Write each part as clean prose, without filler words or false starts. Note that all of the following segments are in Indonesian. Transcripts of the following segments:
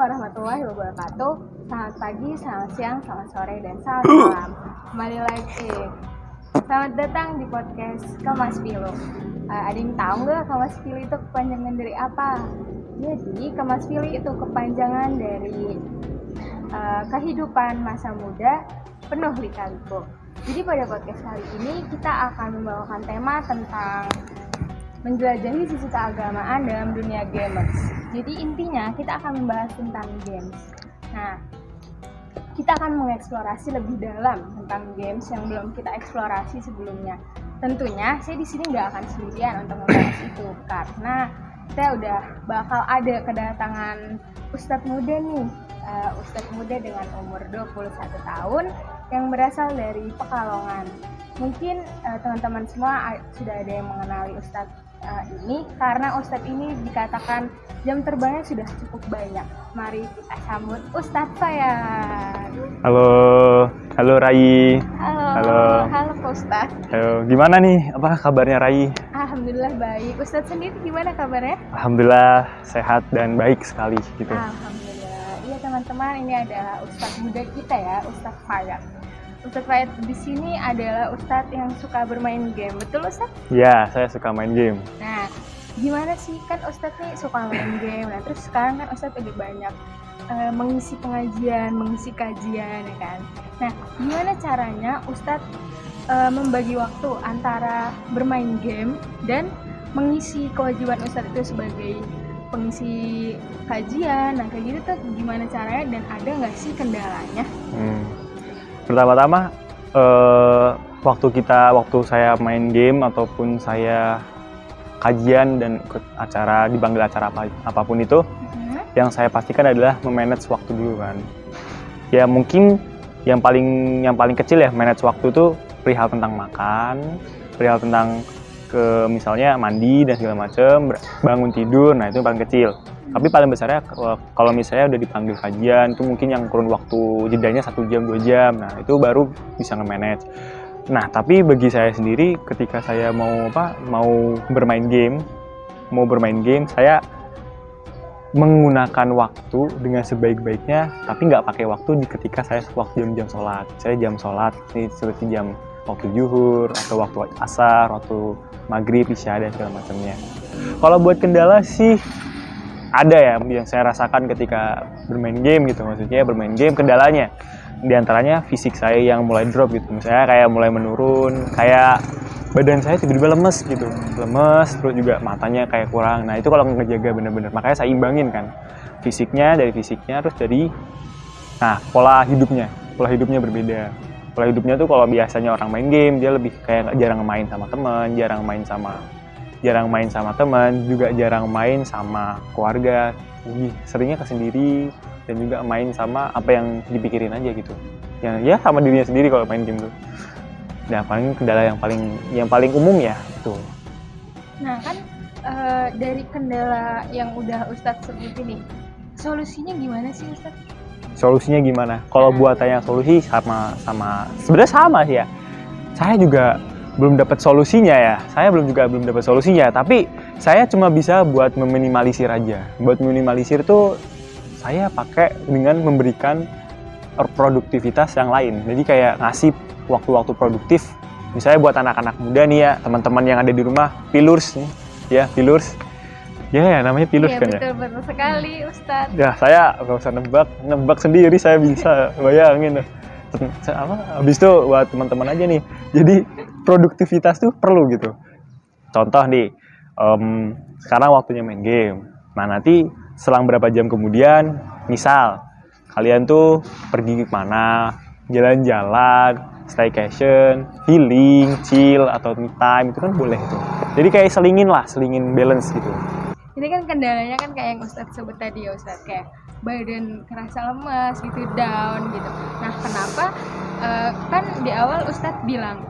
warahmatullahi wabarakatuh. Selamat pagi, selamat siang, selamat sore, dan selamat malam. Kembali lagi. Selamat datang di podcast Kemas Pilu. Ada yang tahu nggak Kemas Pilu itu kepanjangan dari apa? Jadi Kemas Pilu itu kepanjangan dari kehidupan masa muda penuh lika-liku. Jadi pada podcast kali ini kita akan membawakan tema tentang menjelajahi sisi keagamaan dalam dunia gamers. Jadi intinya kita akan membahas tentang games. Nah, kita akan mengeksplorasi lebih dalam tentang games yang belum kita eksplorasi sebelumnya. Tentunya saya di sini nggak akan sendirian untuk membahas itu karena saya udah bakal ada kedatangan Ustadz muda nih. Ustadz muda dengan umur 21 tahun yang berasal dari Pekalongan. Mungkin teman-teman semua sudah ada yang mengenali Ustadz ini karena Ustadz ini dikatakan jam terbangnya sudah cukup banyak. Mari kita sambut Ustadz saya. Halo Rai. Halo Pak Ustadz. Halo, gimana nih? Apa kabarnya Rai? Alhamdulillah baik. Ustadz sendiri gimana kabarnya? Alhamdulillah sehat dan baik sekali gitu. Alhamdulillah. Iya teman-teman, ini adalah Ustadz muda kita ya, Ustadz Fayat. Ustadz Fayat di sini adalah Ustadz yang suka bermain game, betul Ustadz? Iya, saya suka main game. Nah, gimana sih kan Ustadz nih suka main game, nah terus sekarang kan Ustadz lebih banyak mengisi pengajian, mengisi kajian ya kan. Nah, gimana caranya Ustadz membagi waktu antara bermain game dan mengisi kewajiban Ustadz itu sebagai pengisi kajian, nah kayak gitu tuh gimana caranya dan ada nggak sih kendalanya? Pertama-tama waktu saya main game ataupun saya kajian dan ikut acara, dipanggil acara apapun itu, yang saya pastikan adalah memanage waktu dulu kan. Ya mungkin yang paling kecil ya manage waktu itu perihal tentang makan, perihal tentang misalnya mandi dan segala macam, bangun tidur, nah itu yang paling kecil. Tapi paling besarnya kalau misalnya udah dipanggil kajian itu mungkin yang kurun waktu jedanya 1 jam 2 jam, nah itu baru bisa nge-manage. Nah tapi bagi saya sendiri ketika saya mau bermain game saya menggunakan waktu dengan sebaik-baiknya, tapi nggak pakai waktu ketika saya waktu jam-jam sholat. Saya jam sholat ini seperti jam waktu zuhur atau waktu asar, waktu maghrib, isya dan segala macamnya. Kalau buat kendala sih ada ya yang saya rasakan ketika bermain game gitu, maksudnya bermain game kendalanya di antaranya fisik saya yang mulai drop gitu, misalnya kayak mulai menurun, kayak badan saya tiba-tiba lemes terus juga matanya kayak kurang. Nah itu kalau ngejaga bener-bener, makanya saya imbangin kan dari fisiknya terus dari pola hidupnya berbeda. Pola hidupnya tuh kalau biasanya orang main game dia lebih kayak jarang main sama teman, jarang main sama teman, juga jarang main sama keluarga, lebih seringnya kesendiri dan juga main sama apa yang dipikirin aja gitu. Ya sama dirinya sendiri kalau main game tuh. Nah, paling kendala yang paling umum ya itu. Nah, kan dari kendala yang udah Ustadz sebut ini, solusinya gimana sih Ustadz? Solusinya gimana? Kalau buat tanya solusi sama sebenarnya sama sih ya. Saya juga belum dapat solusinya ya. Belum dapat solusinya, tapi saya cuma bisa buat meminimalisir aja. Buat meminimalisir tuh saya pakai dengan memberikan produktivitas yang lain. Jadi kayak ngasih waktu-waktu produktif. Misalnya buat anak-anak muda nih ya, teman-teman yang ada di rumah, pilurs nih. Ya, pilurs. Ya, namanya pilurs kan ya. Betul sekali Ustadz. Ya, saya nggak usah nebak sendiri, saya bisa bayangin. Habis itu buat teman-teman aja nih. Jadi produktivitas tuh perlu gitu. Contoh nih, sekarang waktunya main game. Nah nanti selang berapa jam kemudian, misal kalian tuh pergi kemana, jalan-jalan, staycation, healing, chill atau me time itu kan boleh tuh. Jadi kayak selingin balance gitu. Ini kan kendalanya kan kayak yang Ustadz sebut tadi ya Ustadz, kayak badan kerasa lemas gitu, down gitu. Nah kenapa kan di awal Ustadz bilang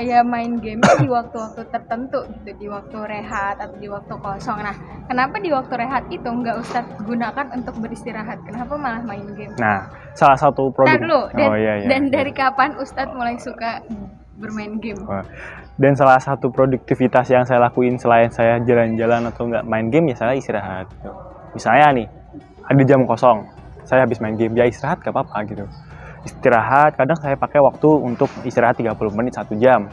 ya main game di waktu-waktu tertentu gitu, di waktu rehat atau di waktu kosong. Nah kenapa di waktu rehat itu nggak Ustadz gunakan untuk beristirahat? Kenapa malah main game? Nah salah satu produk. Dan dari kapan Ustadz mulai suka bermain game? Dan salah satu produktivitas yang saya lakuin selain saya jalan-jalan atau nggak main game ya saya istirahat. Misalnya nih, ada jam kosong, saya habis main game, ya istirahat gak apa-apa gitu. Istirahat, kadang saya pakai waktu untuk istirahat 30 menit 1 jam,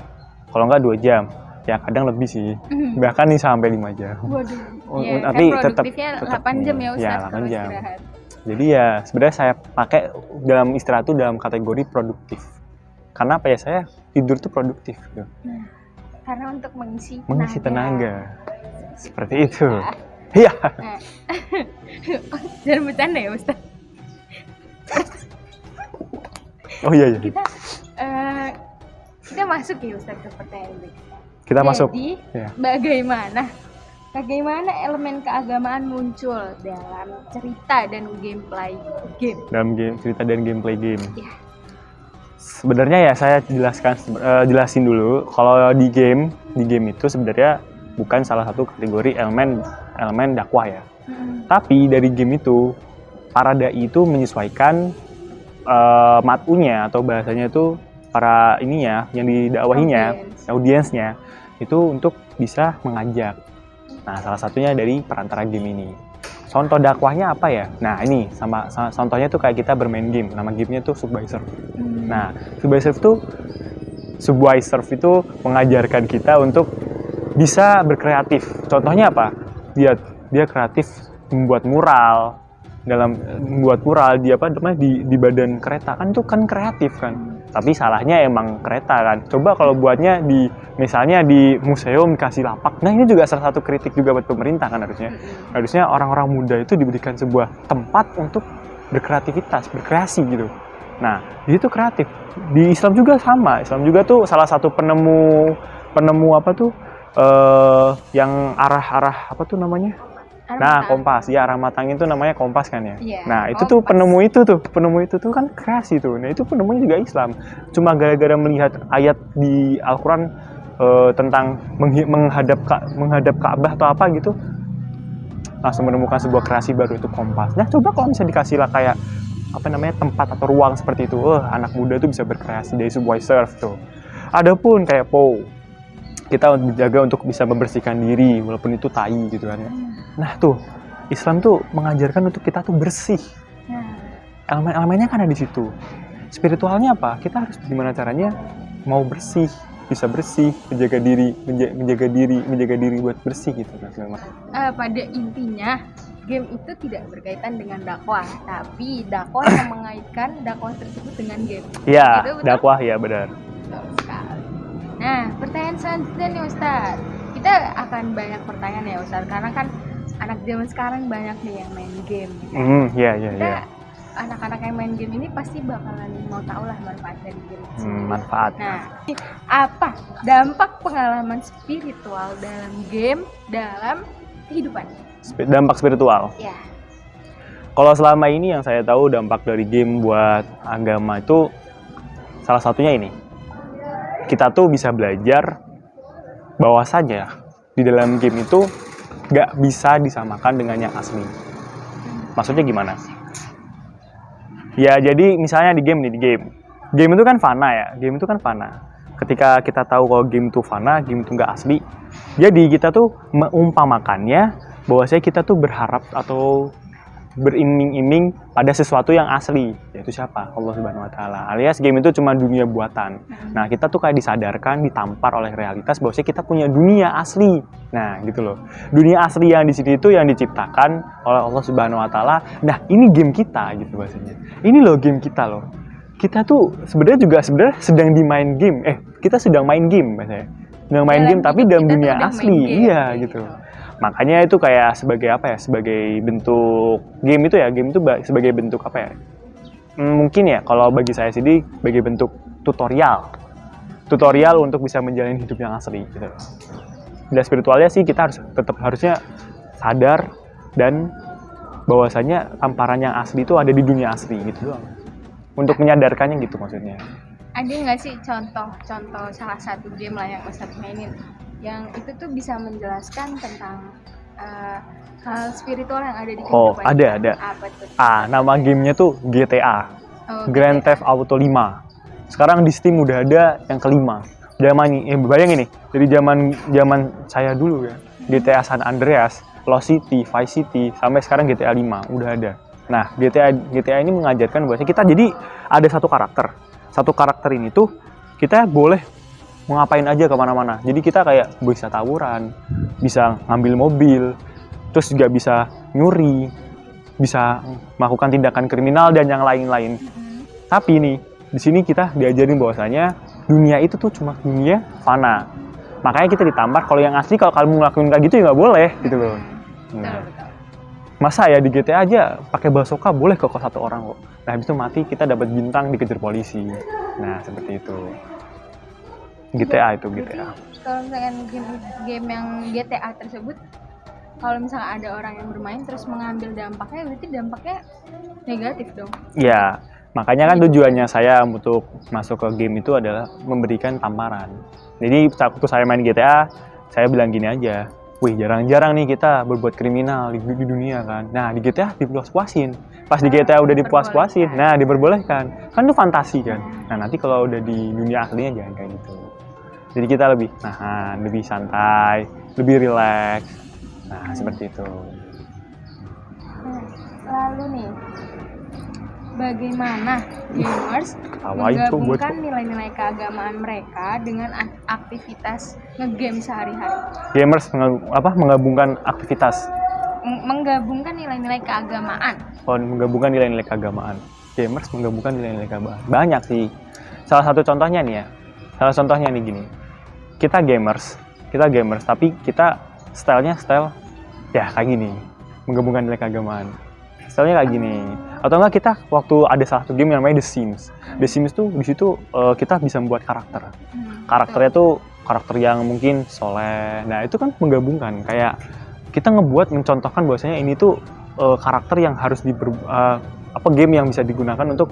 kalau enggak 2 jam, ya kadang lebih sih, bahkan nih sampai 5 jam. Waduh, ya, Tapi kan tetap produktifnya 8 jam ya Ustaz, ya, 8 kalau jam. istirahat. Jadi ya sebenarnya saya pakai dalam istirahat tuh dalam kategori produktif. Karena apa ya, saya tidur tuh produktif gitu. Nah, karena untuk mengisi tenaga. Seperti itu. Iya. Nah. Jangan bercanda ya Ustaz. Oh iya. Kita masuk ya Ustaz ke pertanyaan berikutnya. Kita masuk. Jadi Ya. bagaimana elemen keagamaan muncul dalam cerita dan gameplay game? Dalam game cerita dan gameplay game. Ya. Sebenarnya ya saya jelasin dulu kalau di game itu sebenarnya bukan salah satu kategori elemen dakwah ya. Tapi dari game itu para dai itu menyesuaikan mat'unya atau bahasanya itu para ininya yang didakwahinya, audiensnya itu untuk bisa mengajak. Nah, salah satunya dari perantara game ini. Contoh dakwahnya apa ya? Nah, ini sama contohnya tuh kayak kita bermain game. Nama gamenya tuh Subway Surf. Nah, Subway Surf itu mengajarkan kita untuk bisa berkreatif. Contohnya apa? Dia kreatif membuat mural. Di badan kereta kan itu kan kreatif kan. Tapi salahnya emang kereta kan. Coba kalau buatnya misalnya di museum dikasih lapak. Nah, ini juga salah satu kritik juga buat pemerintah kan harusnya. Harusnya orang-orang muda itu diberikan sebuah tempat untuk berkreativitas, berkreasi gitu. Nah, itu kreatif. Di Islam juga sama. Islam juga tuh salah satu penemu apa tuh yang arah apa tuh namanya? Nah, kompas. Ya, arah matang itu namanya kompas kan ya. Yeah, nah, itu tuh penemu itu tuh kan kreasi tuh. Nah, itu penemunya juga Islam. Cuma gara-gara melihat ayat di Al-Qur'an tentang menghadap Ka'bah atau apa gitu, langsung menemukan sebuah kreasi baru, itu kompas. Nah, coba kalau misalnya dikasih lah kayak apa namanya tempat atau ruang seperti itu, anak muda tuh bisa berkreasi dari Subway Surf tuh. Adapun kayak POW, kita menjaga untuk bisa membersihkan diri walaupun itu tai gitu kan ya. Nah tuh Islam tuh mengajarkan untuk kita tuh bersih. Elemen-elemennya kan ada di situ. Spiritualnya apa? Kita harus gimana caranya mau bersih, bisa bersih, menjaga diri buat bersih gitu kan. Pada intinya game itu tidak berkaitan dengan dakwah, tapi dakwah yang mengaitkan dakwah tersebut dengan game. Iya, gitu, dakwah ya benar. Betul sekali. Nah, pertanyaan selanjutnya nih Ustaz. Kita akan banyak pertanyaan ya Ustaz, karena kan anak zaman sekarang banyak nih yang main game. Iya. Anak-anak yang main game ini pasti bakalan mau tahu lah manfaat dari game. Manfaat. Nah, apa dampak pengalaman spiritual dalam game dalam kehidupan? Dampak spiritual. Ya. Kalau selama ini yang saya tahu dampak dari game buat agama itu salah satunya ini. Kita tuh bisa belajar bahwasanya di dalam game itu nggak bisa disamakan dengan yang asli. Maksudnya gimana? Ya jadi misalnya di game itu kan fana ya. Game itu kan fana. Ketika kita tahu kalau game itu fana, game itu nggak asli, jadi kita tuh mengumpamakannya bahwasanya kita tuh berharap atau beriming-iming pada sesuatu yang asli, yaitu siapa? Allah Subhanahu wa taala. Alias game itu cuma dunia buatan. Nah, kita tuh kayak disadarkan, ditampar oleh realitas bahwasanya kita punya dunia asli. Nah, gitu loh. Dunia asli yang di sini itu yang diciptakan oleh Allah Subhanahu wa taala. Nah, ini game kita gitu bahasanya. Ini loh game kita loh. Kita tuh sebenarnya sedang dimain game. Kita sedang main game bahasanya. Sedang main game tapi dalam dunia asli. Iya, gitu. Makanya itu kayak sebagai apa ya? Sebagai bentuk game itu sebagai bentuk apa ya? Mungkin ya kalau bagi saya sendiri sebagai bentuk tutorial untuk bisa menjalani hidup yang asli gitu. Dan spiritualnya sih kita harusnya sadar dan bahwasanya tamparan yang asli itu ada di dunia asli gitu doang. Untuk menyadarkannya gitu maksudnya. Ada nggak sih contoh salah satu game lah yang Ustaz mainin yang itu tuh bisa menjelaskan tentang hal spiritual yang ada di kehidupan? Ada. Apa tuh? Nama gamenya tuh GTA. Grand Theft Auto 5. Sekarang di Steam udah ada yang kelima. Bayangin nih, dari zaman saya dulu ya, GTA San Andreas Lost City, Vice City, sampai sekarang GTA 5 udah ada. Nah, GTA ini mengajarkan bahwa kita jadi ada satu karakter. Satu karakter ini tuh kita boleh ngapain aja kemana-mana. Jadi kita kayak bisa tawuran, bisa ngambil mobil, terus juga bisa nyuri, bisa melakukan tindakan kriminal dan yang lain-lain. Tapi nih, di sini kita diajarin bahwasanya dunia itu tuh cuma dunia fana. Makanya kita ditampar, kalau yang asli kalau kamu ngelakuin kayak gitu ya nggak boleh gitu loh. Nah, masa ya di GTA aja pakai bazooka boleh kok satu orang kok. Nah, habis itu mati kita dapat bintang dikejar polisi. Nah, seperti itu. GTA itu GTA. Jadi, kalau misalkan game yang GTA tersebut, kalau misalnya ada orang yang bermain terus mengambil dampaknya, berarti dampaknya negatif dong. Ya, makanya kan tujuannya saya untuk masuk ke game itu adalah memberikan tamparan. Jadi waktu saya main GTA, saya bilang gini aja, wih jarang-jarang nih kita berbuat kriminal di dunia kan. Nah di GTA dipuas-puasin. Pas di GTA udah dipuas-puasin, nah diperbolehkan. Kan itu fantasi kan. Nah nanti kalau udah di dunia aslinya jangan kayak gitu. Jadi kita lebih nahan, lebih santai, lebih rileks. Nah seperti itu. Lalu nih, bagaimana gamers menggabungkan nilai-nilai keagamaan mereka dengan aktivitas ngegame sehari-hari? Gamers menggabungkan aktivitas? Menggabungkan nilai-nilai keagamaan. Oh, menggabungkan nilai-nilai keagamaan. Gamers menggabungkan nilai-nilai keagamaan. Banyak sih. Salah satu contohnya nih ya. Salah contohnya nih gini. Kita gamers, tapi kita style ya kayak gini. Menggabungkan nilai keagamaan. Stylenya kayak gini. Atau enggak kita waktu ada salah satu game yang namanya The Sims. The Sims tuh di situ kita bisa membuat karakter. Karakternya tuh karakter yang mungkin soleh. Nah, itu kan menggabungkan kayak kita mencontohkan bahwasanya ini tuh karakter yang harus game yang bisa digunakan untuk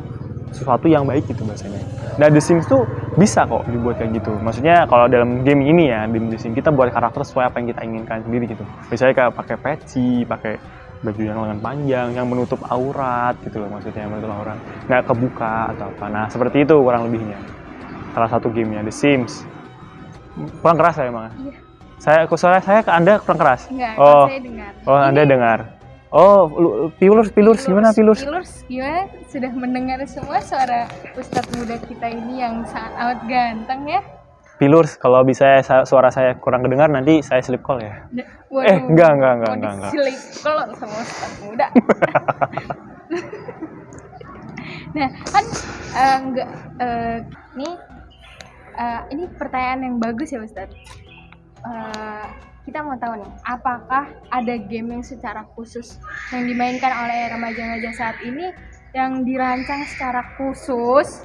sesuatu yang baik gitu bahasanya. Nah, The Sims tuh bisa kok dibuat kayak gitu. Maksudnya kalau dalam game ini ya, di The Sims kita buat karakter sesuai apa yang kita inginkan sendiri gitu. Misalnya kayak pakai peci, pakai baju yang lengan panjang, yang menutup aurat gitu loh, maksudnya menutup aurat, nggak kebuka atau apa. Nah, seperti itu kurang lebihnya. Salah satu gamenya The Sims. Kurang keras ya emang? Iya. Saya ke Anda kurang keras? Enggak, saya dengar. Oh, Anda dengar. Oh, Pilurs gimana Pilurs? Pilurs gimana? Sudah mendengar semua suara Ustadz muda kita ini yang sangat amat ganteng ya? Pilurs, kalau bisa suara saya kurang kedengar nanti saya slip call ya. Waduh, enggak. Slip call sama Ustadz muda. Nah, kan ini pertanyaan yang bagus ya Ustadz. Kita mau tahu nih, apakah ada game yang secara khusus yang dimainkan oleh remaja-remaja saat ini yang dirancang secara khusus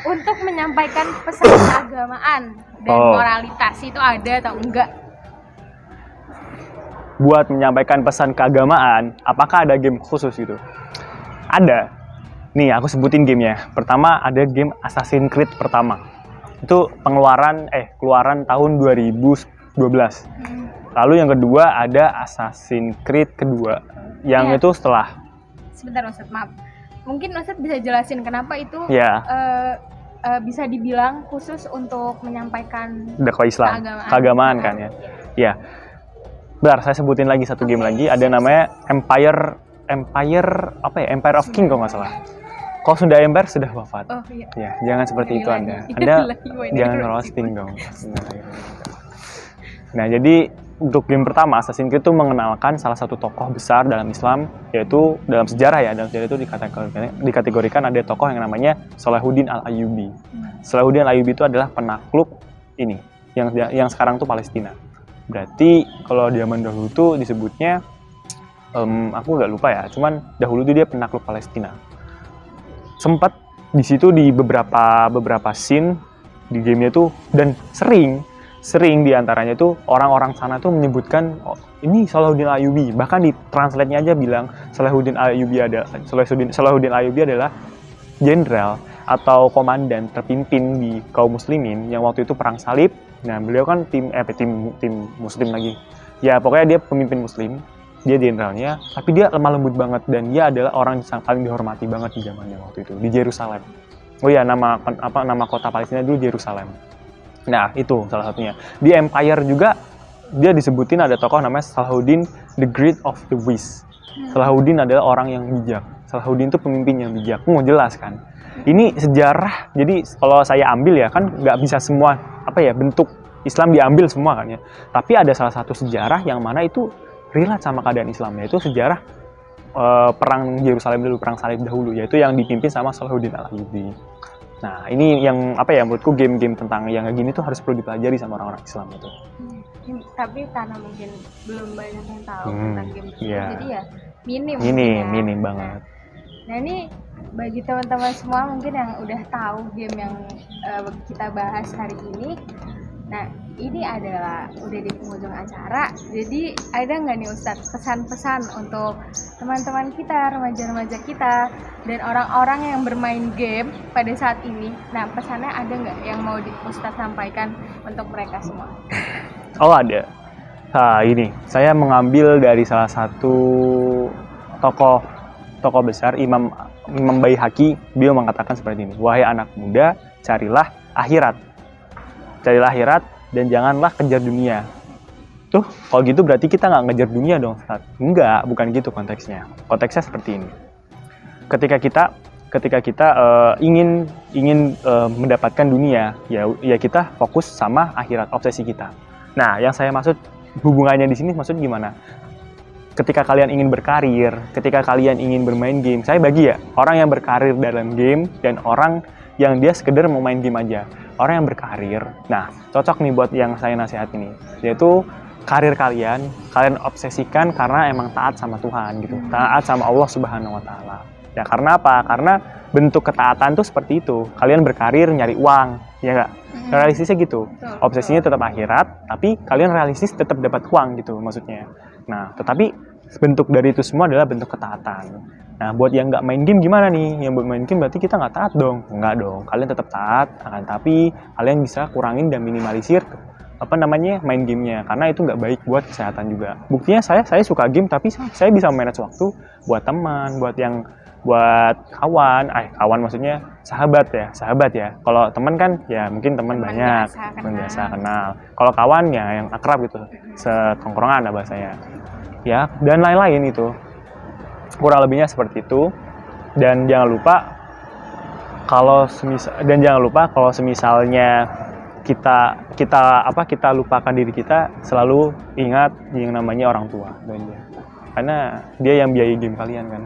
untuk menyampaikan pesan keagamaan dan moralitas, itu ada atau enggak? Buat menyampaikan pesan keagamaan, apakah ada game khusus gitu? Ada. Nih, aku sebutin gamenya. Pertama ada game Assassin's Creed pertama. Itu keluaran tahun 2012. Lalu yang kedua ada Assassin's Creed kedua. Yang itu setelah. Sebentar Ustadz, maaf. Mungkin Ustadz bisa jelasin kenapa itu bisa dibilang khusus untuk menyampaikan dakwah Islam, keagamaan kan ya. Ya. Bentar, saya sebutin lagi satu game lagi. Ada namanya Empire of King kalau nggak salah. Kalau sudah Empire sudah wafat. Oh iya. Ya, jangan seperti itu Anda. Anda jangan roasting dong. Nah, jadi untuk game pertama Assassin's Creed itu mengenalkan salah satu tokoh besar dalam Islam, yaitu dalam sejarah ya, dalam sejarah itu dikategorikan ada tokoh yang namanya Salahuddin Al-Ayyubi. Salahuddin Al-Ayyubi itu adalah penakluk ini yang sekarang tuh Palestina. Berarti kalau di zaman dahulu tuh disebutnya aku nggak lupa ya, cuman dahulu tuh dia penakluk Palestina. Sempat di situ di beberapa scene di gamenya tuh, dan sering diantaranya tuh orang-orang sana tuh menyebutkan ini Salahuddin Al-Ayyubi, bahkan di translate-nya aja bilang Salahuddin Al-Ayyubi adalah jenderal atau komandan terpimpin di kaum muslimin yang waktu itu perang salib. Nah, beliau kan tim muslim lagi. Ya, pokoknya dia pemimpin muslim, dia jenderalnya, tapi dia lemah lembut banget dan dia adalah orang yang paling dihormati banget di zamannya waktu itu di Yerusalem. Oh ya, nama kota Palestina dulu Yerusalem. Nah, itu salah satunya. Di Empire juga dia disebutin ada tokoh namanya Salahuddin the Great of the West. Salahuddin adalah orang yang bijak. Salahuddin itu pemimpin yang bijak. Mau jelas kan? Ini sejarah. Jadi kalau saya ambil ya kan nggak bisa semua bentuk Islam diambil semua kan ya. Tapi ada salah satu sejarah yang mana itu relate sama keadaan Islam, yaitu sejarah perang Yerusalem dulu, perang salib dahulu, yaitu yang dipimpin sama Salahuddin Al-Ayyubi. Nah, ini yang menurutku game-game tentang yang kayak gini tuh harus perlu dipelajari sama orang-orang Islam itu. Tapi karena mungkin belum banyak yang tahu tentang game itu, jadi ya minim banget. Nah, ini bagi teman-teman semua mungkin yang udah tahu game yang kita bahas hari ini. Nah, ini adalah udah di penghujung acara. Jadi ada nggak nih Ustadz pesan-pesan untuk teman-teman kita, remaja-remaja kita, dan orang-orang yang bermain game pada saat ini? Nah, pesannya ada nggak yang mau Ustadz sampaikan untuk mereka semua? Oh, ada. Nah, ini saya mengambil dari salah satu tokoh besar, Imam Baihaqi. Beliau mengatakan seperti ini: wahai anak muda, carilah akhirat dan janganlah kejar dunia. Tuh, kalau gitu berarti kita nggak ngejar dunia dong, Ustaz. Enggak, bukan gitu konteksnya. Konteksnya seperti ini. Ketika kita ingin mendapatkan dunia, ya kita fokus sama akhirat, obsesi kita. Nah, yang saya maksud hubungannya di sini maksud gimana? Ketika kalian ingin berkarir, ketika kalian ingin bermain game, saya bagi ya, orang yang berkarir dalam game dan orang yang dia sekedar mau main game aja. Orang yang berkarir, nah cocok nih buat yang saya nasihat ini, yaitu karir kalian obsesikan karena emang taat sama Tuhan gitu, taat sama Allah Subhanahu Wa Taala. Ya karena apa? Karena bentuk ketaatan tuh seperti itu. Kalian berkarir nyari uang, ya nggak? Realistisnya gitu. Obsesinya tetap akhirat, tapi kalian realistis tetap dapat uang gitu maksudnya. Nah, tetapi bentuk dari itu semua adalah bentuk ketaatan. Nah, buat yang nggak main game gimana nih? Yang buat main game berarti kita nggak taat dong? Nggak dong. Kalian tetap taat, akan tapi kalian bisa kurangin dan minimalisir main gamenya, karena itu nggak baik buat kesehatan juga. Buktinya saya suka game, tapi saya bisa manage waktu buat teman, buat kawan maksudnya sahabat ya. Kalau teman kan ya mungkin teman banyak, biasa kenal. Kalau kawan ya yang akrab gitu, setongkrongan lah bahasanya. Ya, dan lain-lain itu. Kurang lebihnya seperti itu. Dan jangan lupa kalau semisalnya kita lupakan diri kita, selalu ingat yang namanya orang tua dan dia. Karena dia yang biayai game kalian kan.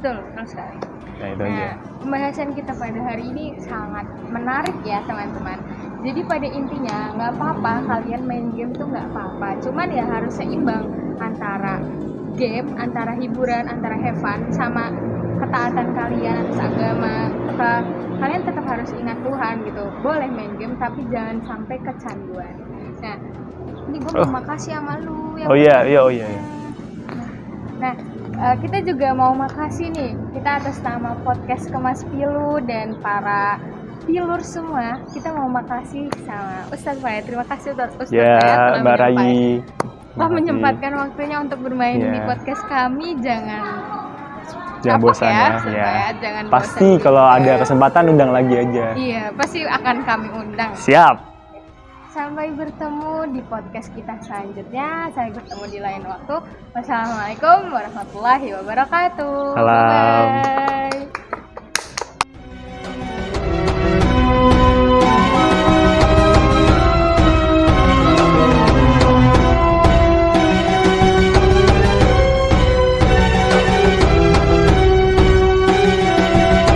Betul sekali. Nah, itu aja. Pembahasan kita pada hari ini sangat menarik ya teman-teman. Jadi pada intinya nggak apa-apa kalian main game tuh nggak apa-apa. Cuman ya harus seimbang antara game, antara hiburan, antara have fun, sama ketaatan kalian atas agama. Kalian tetap harus ingat Tuhan gitu. Boleh main game tapi jangan sampai kecanduan. Nah, ini gue mau makasih sama lu ya. Oh iya. Nah, kita juga mau makasih nih, kita atas nama podcast Kemas Pilu dan para pilur semua, kita mau makasih sama Ustadz Fayat. Terima kasih Ustadz Fayat telah menyempatkan waktunya untuk bermain di podcast kami. Jangan bosan ya. Jangan pasti bosan kalau ada kesempatan undang lagi aja. Iya, pasti akan kami undang. Siap. Sampai bertemu di podcast kita selanjutnya. Sampai bertemu di lain waktu. Wassalamualaikum warahmatullahi wabarakatuh. Salam. Bye.